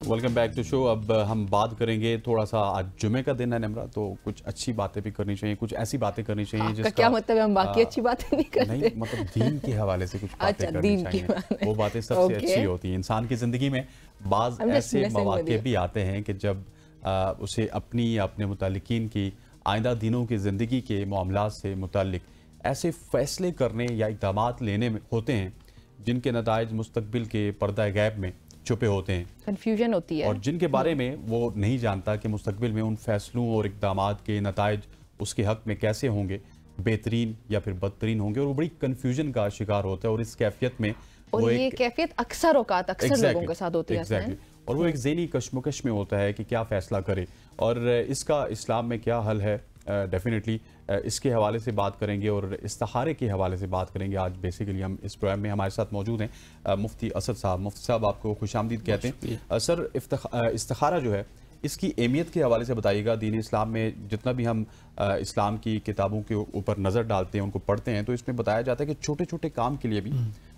Welcome back to show. اب ہم بات کریں گے تھوڑا سا, آج جمعے کا دن ہے نمرہ, تو کچھ اچھی باتیں بھی کرنی چاہیے, کچھ ایسی باتیں کرنی چاہیے جس کا کیا مطلب ہے ہم باقی اچھی باتیں نہیں کرتے؟ نہیں, مطلب دین کے حوالے سے کچھ باتیں کرنی چاہیے. وہ باتیں سب سے اچھی ہوتی ہیں. انسان کی زندگی میں بعض ایسے مواقع بھی آتے ہیں کہ جب اسے اپنی یا اپنے متعلقین کی آئندہ دنوں کی زندگی کے معاملات سے متعلق ایسے فیصلے کرنے یا اقدامات لینے میں ہوتے ہیں جن کے نتائج مستقبل کے پردہ غیب میں چھپے ہوتے ہیں, کنفیوژن ہوتی ہے, اور جن کے بارے میں وہ نہیں جانتا کہ مستقبل میں ان فیصلوں اور اقدامات کے نتائج اس کے حق میں کیسے ہوں گے, بہترین یا پھر بدترین ہوں گے, اور وہ بڑی کنفیوژن کا شکار ہوتا ہے. اور اس کیفیت میں اور یہ کیفیت اکثر اوقات اکثر لوگوں کے ساتھ ہوتی ہے, اور وہ ایک ذہنی کشمکش میں ہوتا ہے کہ کیا فیصلہ کرے, اور اس کا اسلام میں کیا حل ہے. ڈیفینیٹلی اس کے حوالے سے بات کریں گے اور استخارے کے حوالے سے بات کریں گے. آج بیسیکلی ہم اس پروگرام میں ہمارے ساتھ موجود ہیں مفتی اسد صاحب. مفتی صاحب آپ کو خوش آمدید کہتے ہیں. سر, استخارہ جو ہے اس کی اہمیت کے حوالے سے بتائیے گا. دین اسلام میں جتنا بھی ہم اسلام کی کتابوں کے اوپر نظر ڈالتے ہیں, ان کو پڑھتے ہیں, تو اس میں بتایا جاتا ہے کہ چھوٹے چھوٹے کام کے لیے بھی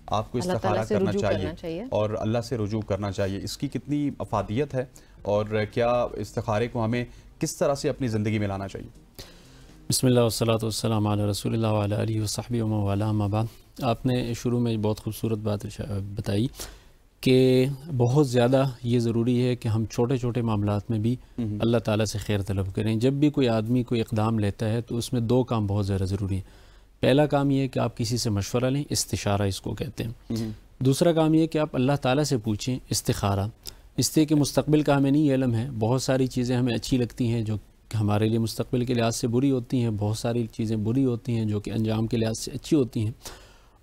آپ کو استخارہ کرنا چاہیے اور اللہ سے رجوع کرنا چاہیے. اس کی کتنی افادیت ہے اور کیا استخارے کو ہمیں کس طرح سے اپنی زندگی میں لانا چاہیے؟ بسم اللہ والصلاۃ والسلام علی رسول اللہ وعلی آلہ وصحبہ ومن والاه اما بعد. آپ نے شروع میں بہت خوبصورت بات بتائی کہ بہت زیادہ یہ ضروری ہے کہ ہم چھوٹے چھوٹے معاملات میں بھی اللہ تعالیٰ سے خیر طلب کریں. جب بھی کوئی آدمی کوئی اقدام لیتا ہے تو اس میں دو کام بہت زیادہ ضروری ہیں. پہلا کام یہ ہے کہ آپ کسی سے مشورہ لیں, استشارہ اس کو کہتے ہیں. دوسرا کام یہ ہے کہ آپ اللہ تعالیٰ سے پوچھیں, استخارہ. اس لیے کہ مستقبل کا ہمیں نہیں علم ہے, بہت ساری چیزیں ہمیں اچھی لگتی ہیں جو ہمارے لیے مستقبل کے لحاظ سے بری ہوتی ہیں, بہت ساری چیزیں بری ہوتی ہیں جو کہ انجام کے لحاظ سے اچھی ہوتی ہیں.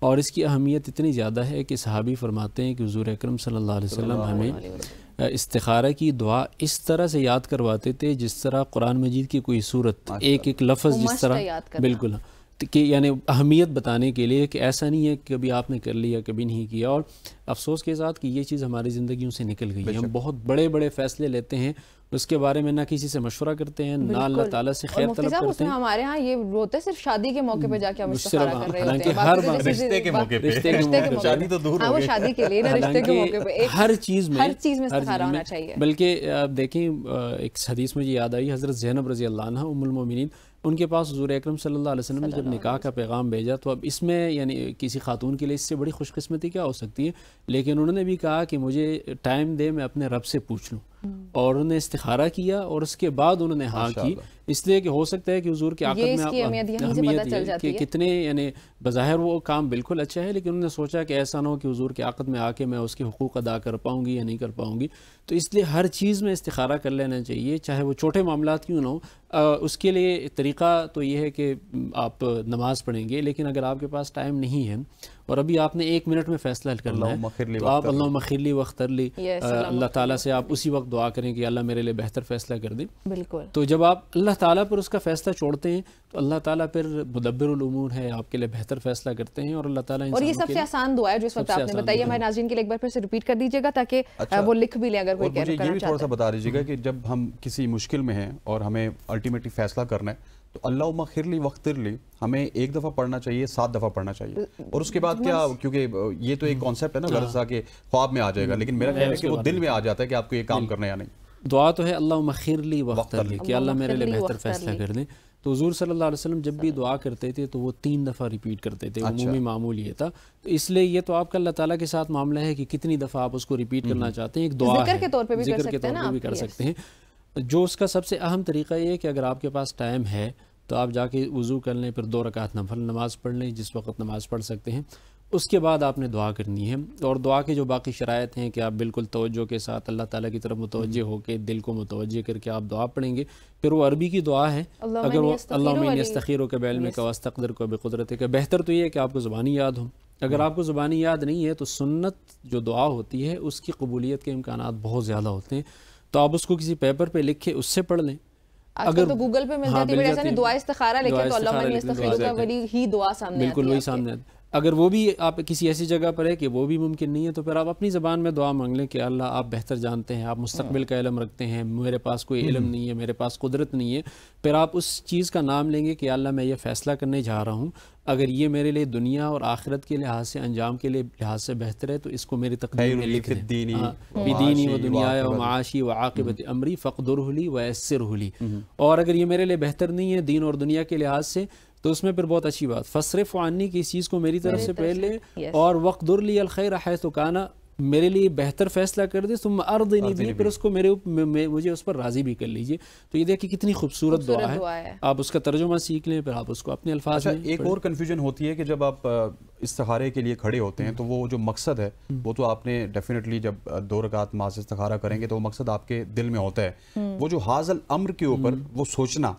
اور اس کی اہمیت اتنی زیادہ ہے کہ صحابی فرماتے ہیں کہ حضور اکرم صلی اللہ علیہ وسلم ہمیں استخارہ کی دعا اس طرح سے یاد کرواتے تھے جس طرح قرآن مجید کی کوئی صورت, ایک ایک لفظ جس طرح, بالکل, کہ یعنی اہمیت بتانے کے لیے کہ ایسا نہیں ہے کہ کبھی آپ نے کر لیا کبھی نہیں کیا. اور افسوس کے ساتھ کہ یہ چیز ہماری زندگیوں سے نکل گئی ہے. ہم بہت بڑے بڑے فیصلے لیتے ہیں, اس کے بارے میں نہ کسی سے مشورہ کرتے ہیں, نہ اللہ تعالیٰ سے خیر طلب کرتے ہیں. ہمارے ہاں یہ ہوتا ہے صرف شادی کے موقع پہ جا کے ہم استخارہ کر رہے ہوتے ہیں, ہر بار رشتے کے موقع پہ, شادی تو دور ہو گئی, شادی کے لیے رشتے کے موقع پہ ہر چیز میں استخارہ ہونا چاہیے. بلکہ آپ دیکھیں ایک حدیث مجھے یاد آئی, حضرت زینب رضی اللہ عنہ ام المومنین, ان کے پاس حضور اکرم صلی اللہ علیہ وسلم نے جب نکاح کا پیغام بھیجا تو اب اس میں یعنی کسی خاتون کے لیے اس سے بڑی خوش قسمتی کیا ہو سکتی ہے, لیکن انہوں نے بھی کہا کہ مجھے ٹائم دے, میں اپنے رب سے پوچھ لوں. اور انہوں نے استخارہ کیا اور اس کے بعد انہوں نے ہاں کی, اس لیے کہ ہو سکتا ہے کہ حضور کے عقد میں اہمیت ہے کہ کتنے, یعنی بظاہر وہ کام بالکل اچھا ہے, لیکن انہوں نے سوچا کہ ایسا نہ ہو کہ حضور کے عقد میں آ کے میں اس کے حقوق ادا کر پاؤں گی یا نہیں کر پاؤں گی. تو اس لیے ہر چیز میں استخارہ کر لینا چاہیے, چاہے وہ چھوٹے معاملات کیوں نہ ہو. اس کے لیے طریقہ تو یہ ہے کہ آپ نماز پڑھیں گے, لیکن اگر آپ کے پاس ٹائم نہیں ہے اور ابھی آپ نے 1 منٹ میں فیصلہ کرنا ہے تو آپ اللہم اغفر لی واختر لی, اللہ تعالیٰ سے آپ اسی وقت دعا کریں کہ اللہ میرے لیے بہتر فیصلہ کر دیں. بالکل. تو جب آپ اللہ تعالیٰ پر اس کا فیصلہ چھوڑتے ہیں تو اللہ تعالیٰ پھر مدبر الامور ہے, آپ کے لیے بہتر فیصلہ کرتے ہیں. اور اللہ تعالیٰ, اور یہ سب سے آسان دعا ہے جو اس وقت آپ نے بتائی, ہمارے ناظرین کے لیے ایک بار پھر سے ریپیٹ کر دیجیے گا تاکہ وہ لکھ بھی لیں اگر کوئی کرنا چاہتے ہیں. یہ بھی تھوڑا سا بتا دیجیے گا کہ جب ہم کسی مشکل میں ہیں اور ہمیں الٹیمیٹلی فیصلہ کرنا ہے تو اللہم اغفر لی واغفر لی ہمیں 1 دفعہ پڑھنا چاہیے, 7 دفعہ پڑھنا چاہیے, اور اس کے بعد کیا, کیونکہ یہ تو ایک کانسیپٹ ہے نا غرض کہ خواب میں آ جائے گا, لیکن میرا خیال ہے کہ وہ دل میں آ جاتا ہے کہ آپ کو یہ کام کرنا ہے یا نہیں. دعا تو ہے اللہم اغفر لی واغفر لی, کہ اللہ میرے لیے بہتر فیصلہ کر دیں. تو حضور صلی اللہ علیہ وسلم جب بھی دعا کرتے تھے تو وہ 3 دفعہ ریپیٹ کرتے تھے, عمومی معمول یہ تھا. تو اس لیے یہ تو آپ کا اللہ تعالیٰ کے ساتھ معاملہ ہے کہ کتنی دفعہ آپ اس کو ریپیٹ کرنا چاہتے ہیں. ایک دعا ہے, ذکر کے طور پہ بھی کر سکتے ہیں. جو اس کا سب سے اہم طریقہ یہ ہے کہ اگر آپ کے پاس ٹائم ہے تو آپ جا کے وضو کر لیں, پھر 2 رکعت نفل نماز پڑھ لیں جس وقت نماز پڑھ سکتے ہیں. اس کے بعد آپ نے دعا کرنی ہے, اور دعا کے جو باقی شرائط ہیں کہ آپ بالکل توجہ کے ساتھ اللہ تعالیٰ کی طرف متوجہ ہو کے دل کو متوجہ کر کے آپ دعا پڑھیں گے. پھر وہ عربی کی دعا ہے, اگر وہ اللہم انی استخیرک بعلمک واستقدرک بقدرتک, بہتر تو یہ ہے کہ آپ کو زبانی یاد ہوں. اگر آپ کو زبانی یاد نہیں ہے تو سنت جو دعا ہوتی ہے اس کی قبولیت کے امکانات بہت زیادہ ہوتے ہیں, تو آپ اس کو کسی پیپر پہ لکھ کے اس سے پڑھ لیں. اگر تو گوگل پہ مل جاتی ہے, ایسا نہیں دعا استخارہ لکھیں تو اللہم انی استخیرک والی ہی دعا سامنے آتی ہے. بالکل وہی سامنے آتی ہے. اگر وہ بھی آپ کسی ایسی جگہ پر ہے کہ وہ بھی ممکن نہیں ہے تو پھر آپ اپنی زبان میں دعا مانگ لیں کہ اللہ آپ بہتر جانتے ہیں، آپ مستقبل کا علم رکھتے ہیں، میرے پاس کوئی علم نہیں ہے، میرے پاس قدرت نہیں ہے. پھر آپ اس چیز کا نام لیں گے کہ اللہ میں یہ فیصلہ کرنے جا رہا ہوں، اگر یہ میرے لیے دنیا اور آخرت کے لحاظ سے انجام کے لیے لحاظ سے بہتر ہے تو اس کو میری تقدیر میں لکھ دیں. بدینی و دنیایا و معاشی و عاقبت امری فقدرہ لی و یسرہ لی. اور اگر یہ میرے لیے بہتر نہیں ہے دین اور دنیا کے لحاظ سے تو اس میں پھر بہت اچھی بات فصرف عنی کی اس چیز کو میری طرف سے پہلے اور وقدر لی الخیر حیث کان میرے لیے بہتر فیصلہ کر دے ثم ارضنی بھی، پھر اس کو مجھے اس پر راضی بھی کر لیجئے. تو یہ دیکھیں کتنی خوبصورت دعا ہے. آپ اس کا ترجمہ سیکھ لیں، پھر آپ اس کو اپنے الفاظ میں. ایک اور کنفیوژن ہوتی ہے کہ جب آپ استخارے کے لیے کھڑے ہوتے ہیں تو وہ جو مقصد ہے وہ تو آپ نے ڈیفینیٹلی جب 2 رکعت نماز استخارہ کریں گے تو وہ مقصد آپ کے دل میں ہوتا ہے. وہ جو حاض الامر کے اوپر وہ سوچنا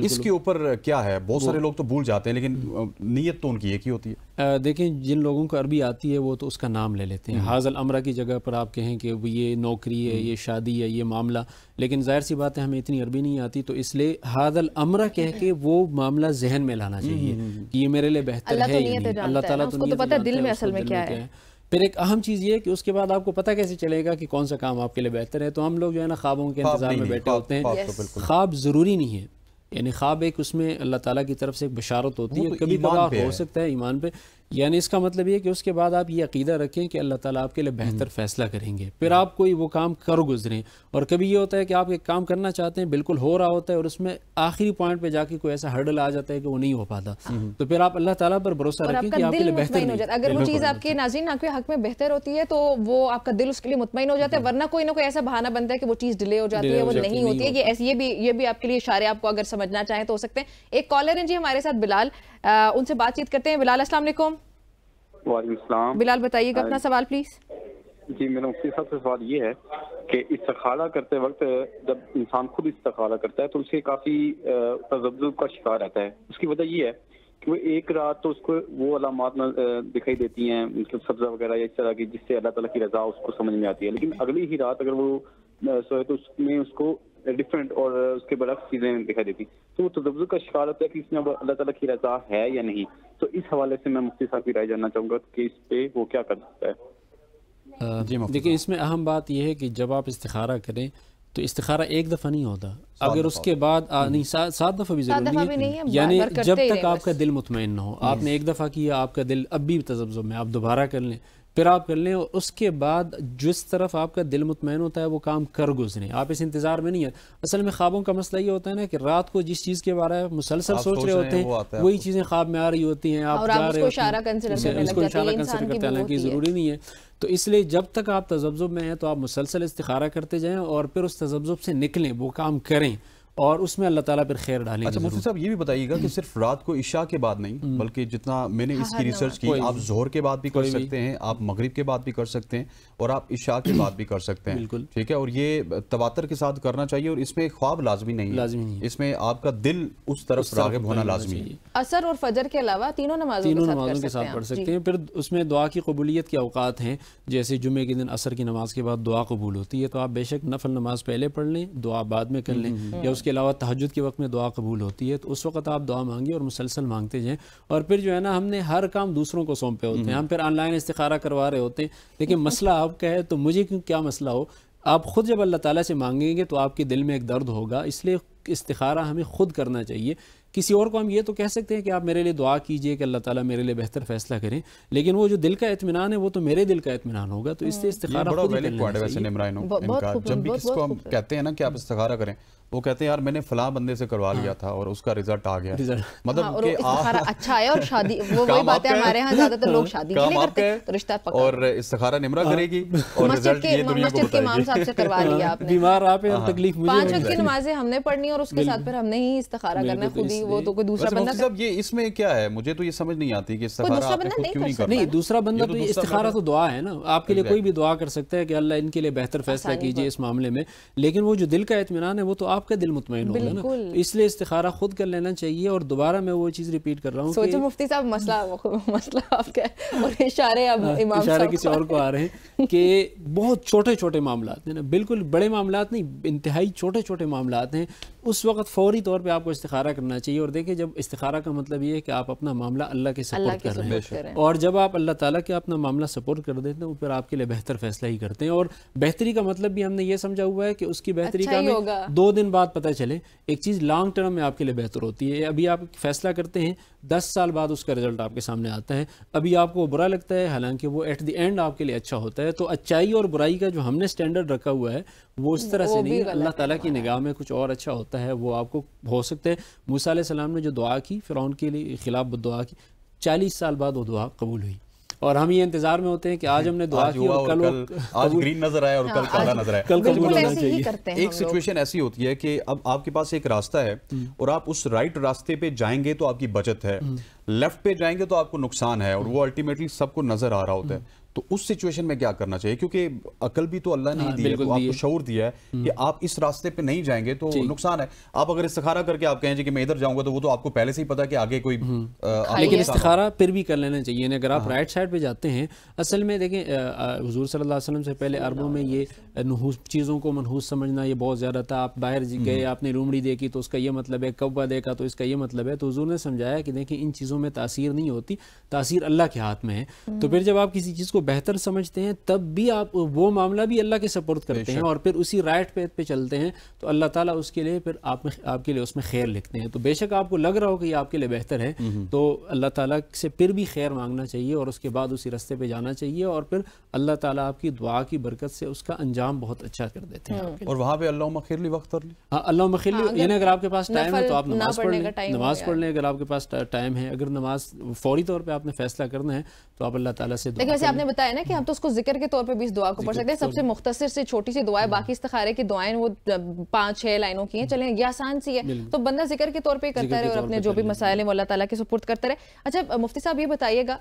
اس کے اوپر کیا ہے، بہت سارے لوگ تو بھول جاتے ہیں لیکن نیت تو ان کی ایک ہی ہوتی ہے. دیکھیں جن لوگوں کو عربی آتی ہے وہ تو اس کا نام لے لیتے ہیں. حاض الامر کی جگہ پر آپ کہیں کہ یہ نوکری ہے، یہ شادی ہے، یہ معاملہ، لیکن ظاہر سی بات ہے ہمیں اتنی عربی نہیں آتی تو اس لیے حاض الامر کہہ کے وہ معاملہ ذہن میں لانا چاہیے کہ یہ میرے لیے بہتر ہے. اللہ تعالیٰ تو پتہ ہے دل میں اصل میں کیا ہے. پھر ایک اہم چیز یہ ہے کہ اس کے بعد آپ کو پتہ کیسے چلے گا کہ کون سا کام آپ کے لیے بہتر ہے. تو ہم لوگ جو ہے نا خوابوں کے انتظار میں بیٹھے ہوتے ہیں. خواب ضروری نہیں ہے، یعنی خواب ایک اس میں اللہ تعالیٰ کی طرف سے ایک بشارت ہوتی ہے، کبھی کبھار ہو سکتا ہے ایمان پہ. یعنی اس کا مطلب یہ کہ اس کے بعد آپ یہ عقیدہ رکھیں کہ اللہ تعالیٰ آپ کے لیے بہتر فیصلہ کریں گے، پھر آپ کوئی وہ کام کر گزریں. اور کبھی یہ ہوتا ہے کہ آپ ایک کام کرنا چاہتے ہیں، بالکل ہو رہا ہوتا ہے اور اس میں آخری پوائنٹ پہ جا کے کوئی ایسا ہرڈل آ جاتا ہے کہ وہ نہیں ہو پاتا، تو پھر آپ اللہ تعالیٰ پر بھروسہ رکھیں کہ آپ کے لیے بہتر نہیں. اگر وہ چیز آپ کے ناظرین آپ کے حق میں بہتر ہوتی ہے تو وہ آپ کا دل اس کے لیے مطمئن ہو جاتا ہے، ورنہ کوئی نہ کوئی ایسا بہانہ بنتا ہے کہ وہ چیز ڈیلے ہو جاتی ہے، وہ نہیں ہوتی ہے. یہ بھی آپ کے لیے اشارے آپ کو اگر سمجھنا چاہیں تو ہو سکتے ہیں. ایک کالر ہیں جی ہمارے ساتھ بلال، ان سے بات چیت کرتے ہیں. بلال السلام علیکم. وعلیکم السلام. بلال بتائیے گا اپنا سوال پلیز. جی میرا مفتی صاحب سے سوال یہ ہے کہ استخارہ کرتے وقت جب انسان خود استخارہ کرتا ہے تو اسے کافی تذبذب کا شکار رہتا ہے. اس کی وجہ یہ ہے کہ وہ ایک رات تو اس کو وہ علامات دکھائی دیتی ہیں، مطلب سبزہ وغیرہ یا اس طرح کی جس سے اللہ تعالیٰ کی رضا اس کو سمجھ میں آتی ہے، لیکن اگلی ہی رات اگر وہ سوئے تو اس میں اس کو ڈفرینٹ اور اس کے برعکس چیزیں دکھائی دیتی، تو وہ تذبذب کا شکار ہوتا ہے کہ اس میں اللہ تعالیٰ کی رضا ہے یا نہیں. تو اس حوالے سے میں مفتی صاحب کی رائے جاننا چاہوں گا کہ اس پہ وہ کیا کر سکتا ہے. دیکھیں اس میں اہم بات یہ ہے کہ جب آپ استخارہ کریں تو استخارہ ایک دفعہ نہیں ہوتا، اگر اس کے بعد نہیں 7 دفعہ بھی ضروری نہیں ہے، یعنی جب تک آپ کا دل مطمئن نہ ہو. آپ نے ایک دفعہ کیا، آپ کا دل اب بھی تذبذب میں، آپ دوبارہ کر لیں، پھر آپ کر لیں، اور اس کے بعد جس طرف آپ کا دل مطمئن ہوتا ہے وہ کام کر گزریں. آپ اس انتظار میں نہیں ہے. اصل میں خوابوں کا مسئلہ یہ ہوتا ہے نا کہ رات کو جس چیز کے بارے میں مسلسل سوچ رہے ہوتے ہیں وہی چیزیں خواب میں آ رہی ہوتی ہیں، آپ جا رہے ہوتے ہیں اس کو اشارہ کنسیڈر کرتے ہیں، حالانکہ ضروری نہیں ہے. تو اس لیے جب تک آپ تذبذب میں ہیں تو آپ مسلسل استخارہ کرتے جائیں اور پھر اس تذبذب سے نکلیں، وہ کام کریں اور اس میں اللہ تعالیٰ پھر خیر ڈالیں. اچھا مفتی صاحب یہ بھی بتائیے گا کہ صرف رات کو عشاء کے بعد نہیں بلکہ جتنا میں نے اس کی ریسرچ کی، آپ ظہر کے بعد بھی کر سکتے ہیں، آپ مغرب کے بعد بھی کر سکتے ہیں اور آپ عشاء کے بعد بھی کر سکتے ہیں. بالکل ٹھیک ہے، اور یہ تواتر کے ساتھ کرنا چاہیے اور اس میں خواب لازمی نہیں ہے، اس میں آپ کا دل اس طرف راغب ہونا لازمی ہے. عصر اور فجر کے علاوہ تینوں نمازوں کے ساتھ پڑھ سکتے ہیں. پھر اس میں دعا کی قبولیت کے اوقات ہیں، جیسے جمعے کے دن عصر کی نماز کے بعد دعا قبول ہوتی ہے، تو آپ بے شک نفل نماز پہلے پڑھ لیں، دعا بعد میں کر لیں. یا اس کے علاوہ تہجد کے وقت میں دعا قبول ہوتی ہے تو اس وقت آپ دعا مانگیں اور مسلسل مانگتے جائیں. اور پھر جو ہے نا ہم نے ہر کام دوسروں کو سونپے ہوتے ہیں، ہم پھر آن لائن استخارہ کروا رہے ہوتے ہیں، لیکن مسئلہ آپ کا ہے تو مجھے کیا مسئلہ ہو. آپ خود جب اللہ تعالیٰ سے مانگیں گے تو آپ کے دل میں ایک درد ہوگا، اس لیے استخارہ ہمیں خود کرنا چاہیے. کسی اور کو ہم یہ تو کہہ سکتے ہیں کہ آپ میرے لیے دعا کیجئے کہ اللہ تعالیٰ میرے لیے بہتر فیصلہ کریں، لیکن وہ جو دل کا اطمینان ہے وہ تو میرے دل کا اطمینان ہوگا. تو اس لیے استخارہ خود ہی کرنا چاہیے. جب بھی کسی کو ہم کہتے ہیں نا کہ آپ استخارہ کریں، وہ کہتے ہیں یار میں نے فلاں بندے سے کروا لیا تھا اور اس کا رزلٹ آ گیا، مطلب کہ استخارہ اچھا ہے اور شادی وہی بات ہے. ہمارے ہاں زیادہ تر لوگ شادی کے لیے کرتے ہیں تو رشتہ پکا، اور استخارہ نمرہ کرے گی اور رزلٹ یہ دنیا کو مسجد کے امام صاحب سے کروا لیا آپ نے. بیمار آپ ہیں اور تکلیف مجھے. 5 وقت کی نمازیں ہم نے پڑھنی اور اس کے ساتھ پھر ہم نے ہی استخارہ کرنا خود ہی، وہ تو کوئی دوسرا بندہ. صاحب یہ اس میں کیا ہے، مجھے تو یہ سمجھ نہیں آتی کہ استخارہ آپ نے خود کیوں نہیں کرنا. نہیں دوسرا بندہ تو استخارہ تو دعا ہے نا، آپ کے لیے کوئی بھی دعا کر سکتا ہے کہ اللہ ان کے لیے بہتر فیصلہ کیجئے اس معاملے میں، لیکن وہ جو دل کا اطمینان ہے وہ تو آپ کا دل مطمئن ہوگا نا. اس لیے استخارہ خود کر لینا چاہیے. اور دوبارہ میں وہ چیز ریپیٹ کر رہا ہوں، سوچو مفتی صاحب مسئلہ آپ کا اور اشارے اب امام صاحب اشارے کسی اور کو آ رہے ہیں کہ بہت چھوٹے چھوٹے معاملات ہیں نا، بالکل بڑے معاملات نہیں، انتہائی چھوٹے چھوٹے معاملات ہیں، اس وقت فوری طور پہ آپ کو استخارہ کرنا چاہیے. چاہیے. اور دیکھیں جب استخارہ کا مطلب یہ ہے کہ آپ اپنا معاملہ اللہ کے سپورٹ کر رہے ہیں, اور جب آپ اللہ تعالیٰ کے اپنا معاملہ سپورٹ کر دیتے ہیں پھر آپ کے لیے بہتر فیصلہ ہی کرتے ہیں. اور بہتری کا مطلب بھی ہم نے یہ سمجھا ہوا ہے کہ اس کی بہتری کا ہمیں 2 دن بعد پتہ چلے. ایک چیز لانگ ٹرم میں آپ کے لیے بہتر ہوتی ہے. ابھی آپ فیصلہ کرتے ہیں 10 سال بعد اس کا رزلٹ آپ کے سامنے آتا ہے. ابھی آپ کو برا لگتا ہے حالانکہ وہ ایٹ دی اینڈ آپ کے لیے اچھا ہوتا ہے. تو اچائی اور برائی کا جو ہم نے سٹینڈرڈ رکھا ہوا ہے وہ اس طرح سے نہیں ہے. اللہ تعالیٰ کی نگاہ میں کچھ اور اچھا ہوتا ہے, وہ آپ کو ہو سکتا ہے. موسیٰ علیہ السلام نے جو دعا کی فرعون کے لیے خلاف دعا کی, 40 سال بعد وہ دعا قبول ہوئی. اور ہم یہ انتظار میں ہوتے ہیں کہ آج ہم نے دعا کی اور کل آج گرین نظر آئے اور کل کالا نظر آئے. کل قبول ہونا چاہیے. ایک سچویشن ایسی ہوتی ہے کہ اب آپ کے پاس ایک راستہ ہے اور آپ اس رائٹ راستے پہ جائیں گے تو آپ کی بچت ہے, لیفٹ پہ جائیں گے تو آپ کو نقصان ہے, اور وہ الٹیمیٹلی سب کو نظر آ رہا ہوتا ہے. تو اس سچویشن میں کیا کرنا چاہیے, کیونکہ عقل بھی تو اللہ نے دی ہے, تو آپ کو شعور دیا ہے کہ آپ اس راستے پہ نہیں جائیں گے تو نقصان ہے. آپ اگر استخارہ کر کے آپ کہیں کہ میں ادھر جاؤں گا تو وہ تو آپ کو پہلے سے ہی پتا کہ آگے کوئی, لیکن استخارہ پھر بھی کر لینا چاہیے. یعنی اگر آپ رائٹ سائڈ پہ جاتے ہیں, اصل میں دیکھیں حضور صلی اللہ علیہ وسلم سے پہلے عربوں میں یہ نحوس چیزوں کو منحوس سمجھنا یہ بہت زیادہ تھا. آپ باہر گئے, آپ نے لومڑی دیکھی تو اس کا یہ مطلب ہے, کعبہ دیکھا تو اس کا یہ مطلب ہے. تو حضور نے سمجھایا کہ دیکھیں ان چیزوں میں تاثیر نہیں ہوتی, تاثیر اللہ کے ہاتھ میں ہے. تو پھر جب آپ کسی چیز کو بہتر سمجھتے ہیں تب بھی آپ وہ معاملہ بھی اللہ کے سپورٹ کرتے ہیں اور پھر اسی رائٹ پہ چلتے ہیں تو اللہ تعالیٰ اس کے لیے پھر آپ کے لیے اس میں خیر لکھتے ہیں. تو بے شک آپ کو لگ رہا ہو کہ یہ آپ کے لیے بہتر ہے تو اللہ تعالیٰ سے پھر بھی خیر مانگنا چاہیے اور اس کے بعد اسی راستے پہ جانا چاہیے, اور پھر اللہ تعالیٰ آپ کی دعا کی برکت سے اس کا انجام بہت اچھا کر دیتے ہیں. اور وہاں پہ اللہم اغفر لی وقت لی, ہاں اللہم اغفر لی, یعنی اگر آپ کے پاس ٹائم ہے تو آپ نماز پڑھ لیں, نماز پڑھ لیں. اگر آپ کے پاس ٹائم ہے, اگر نماز فوری طور پہ آپ نے فیصلہ کرنا ہے تو آپ اللہ تعالیٰ سے لیکن ویسے آپ نے بتایا نا کہ ہم تو اس کو ذکر کے طور پہ بھی اس دعا کو پڑھ سکتے ہیں. سب سے مختصر سے چھوٹی سی دعا ہے, باقی استخارے کی دعائیں وہ 5-6 لائنوں کی ہیں, چلیں یہ آسان سی ہے, تو بندہ ذکر کے طور پہ کرتا رہے اور اپنے جو بھی مسائل ہیں وہ اللہ تعالیٰ کے سپرد کرتا رہے. اچھا مفتی صاحب یہ بتائیے گا,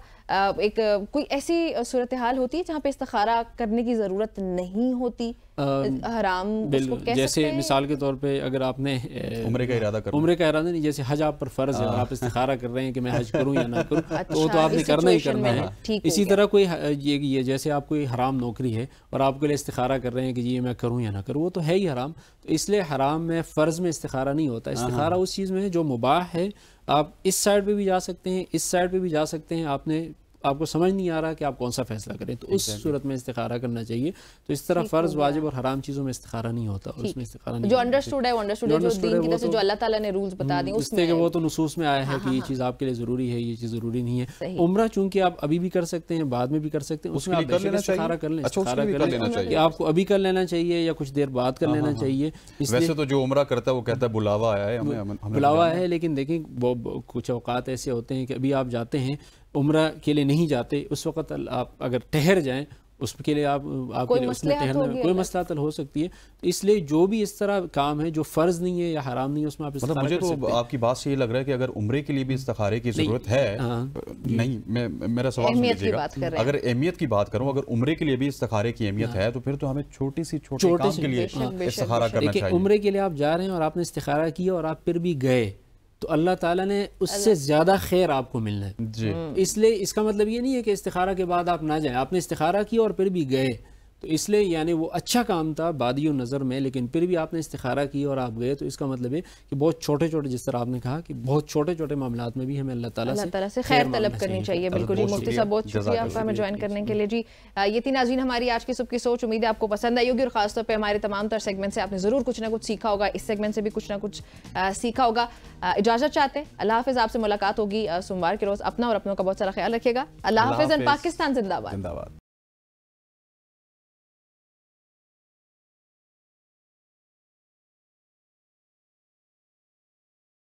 ایک کوئی ایسی صورتحال ہوتی ہے جہاں پہ استخارہ کرنے کی ضرورت نہیں ہوتی, حرام اس کو کہہ سکتے جیسے ہیں؟ مثال کے طور پہ اگر آپ نے عمرے کا ارادہ نہیں, جیسے حج آپ پر فرض ہے اور آپ استخارہ کر رہے ہیں کہ میں حج کروں یا نہ کروں, تو وہ تو آپ نے کرنا ہی کرنا ہے. اسی طرح کوئی یہ جیسے آپ کوئی حرام نوکری ہے اور آپ کے لیے استخارہ کر رہے ہیں کہ جی میں کروں یا نہ کروں, وہ تو ہے ہی حرام. تو اس لیے حرام میں فرض میں استخارہ نہیں ہوتا. استخارہ اس چیز میں ہے جو مباح ہے. آپ اس سائڈ پہ بھی جا سکتے ہیں, اس سائڈ پہ بھی جا سکتے ہیں, آپ کو سمجھ نہیں آ رہا کہ آپ کون سا فیصلہ کریں, تو اس صورت میں استخارہ کرنا چاہیے. تو اس طرح فرض, واجب اور حرام چیزوں میں استخارہ نہیں ہوتا, اور اس میں استخارہ نہیں جو انڈرسٹوڈ ہے, وہ انڈرسٹوڈ ہے, جو دین کی طرف سے جو اللہ تعالیٰ نے رولز بتا دیں اس میں, کہ وہ تو نصوص میں آیا ہے کہ یہ چیز آپ کے لیے ضروری ہے, یہ چیز ضروری نہیں ہے. عمرہ چونکہ آپ ابھی بھی کر سکتے ہیں, بعد میں بھی کر سکتے ہیں, اس میں آپ استخارہ کر لیں. استخارہ کر لیں کہ آپ کو ابھی کر لینا چاہیے یا کچھ دیر بعد کر لینا چاہیے. ویسے تو جو عمرہ کرتا ہے وہ کہتا ہے بلاوا آیا ہے, بلاوا ہے, لیکن دیکھیں وہ کچھ اوقات ایسے ہوتے ہیں کہ ابھی آپ جاتے ہیں عمرہ کے لیے نہیں جاتے, اس وقت آپ اگر ٹھہر جائیں اس کے لیے آپ کے لیے اس میں ٹھہرنا کوئی مسئلہ حل ہو سکتی ہے. تو اس لیے جو بھی اس طرح کام ہے جو فرض نہیں ہے یا حرام نہیں ہے اس میں آپ استخارہ کر سکتے ہیں. مجھے تو آپ کی بات سے یہ لگ رہا ہے کہ اگر عمرے کے لیے بھی استخارے کی ضرورت ہے, نہیں میرا سوال سن لیجیے گا, اگر اہمیت کی بات کروں, اگر عمرے کے لیے بھی استخارے کی اہمیت ہے تو پھر تو ہمیں چھوٹے کام کے لیے استخارہ کرنا چاہیے. عمرے کے لیے آپ جا رہے ہیں اور آپ نے استخارہ کیا اور آپ پھر بھی گئے تو اللہ تعالیٰ نے اس سے زیادہ خیر آپ کو ملنا ہے جی. اس لیے اس کا مطلب یہ نہیں ہے کہ استخارہ کے بعد آپ نہ جائیں, آپ نے استخارہ کیا اور پھر بھی گئے تو اس لیے یعنی وہ اچھا کام تھا بادی النظر میں, لیکن پھر بھی آپ نے استخارہ کی اور آپ گئے, تو اس کا مطلب ہے کہ بہت چھوٹے چھوٹے, جس طرح آپ نے کہا کہ بہت چھوٹے چھوٹے معاملات میں بھی ہمیں اللہ تعالیٰ سے خیر طلب کرنی چاہیے. بالکل جی مفتی صاحب بہت شکریہ آپ کا ہمیں جوائن کرنے کے لیے. جی یہ تھی ناظرین ہماری آج کی صبح کی سوچ, امید ہے آپ کو پسند آئی ہوگی اور خاص طور پہ ہمارے تمام تر سیگمنٹ سے آپ نے ضرور کچھ نہ کچھ سیکھا ہوگا, اس سیگمنٹ سے بھی کچھ نہ کچھ سیکھا ہوگا. اجازت چاہتے ہیں, اللہ حافظ. آپ سے ملاقات ہوگی سوموار کے روز. اپنا اور اپنوں کا بہت سارا خیال رکھیے گا. اللہ حافظ. پاکستان زندہ باد.